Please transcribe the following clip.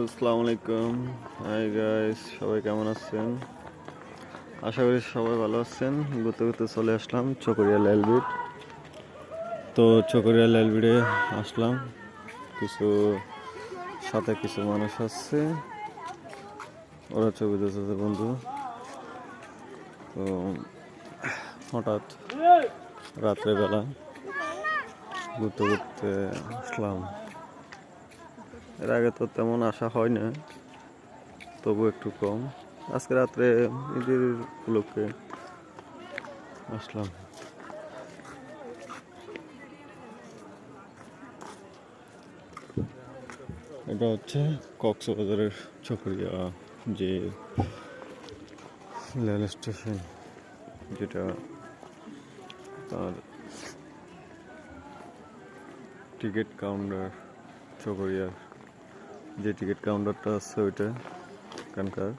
আসসালামু আলাইকুম। Hi guys, সবাই কেমন আছেন? আশা করি সবাই ভালো আছেন। ঘুরতে ঘুরতে চলে আসলাম চকরিয়া লালবিট। তো চকরিয়া লালবিটে আসলাম, কিছু সাথে কিছু মানুষ আসছে, ওরা ছবি তুলছে বন্ধু। তো হঠাৎ রাত্রেবেলা ঘুরতে ঘুরতে আসলাম। এর আগে তো তেমন আসা হয় না, তবু একটু কম। আজকে রাত্রে ঈদের উপলক্ষে আসলাম। এটা হচ্ছে কক্সবাজারের চকরিয়া যে রেল স্টেশন, যেটা তার টিকিট কাউন্টার। চকরিয়ার যে টিকিট কাউন্টারটা আছে ওইটা এখানকার।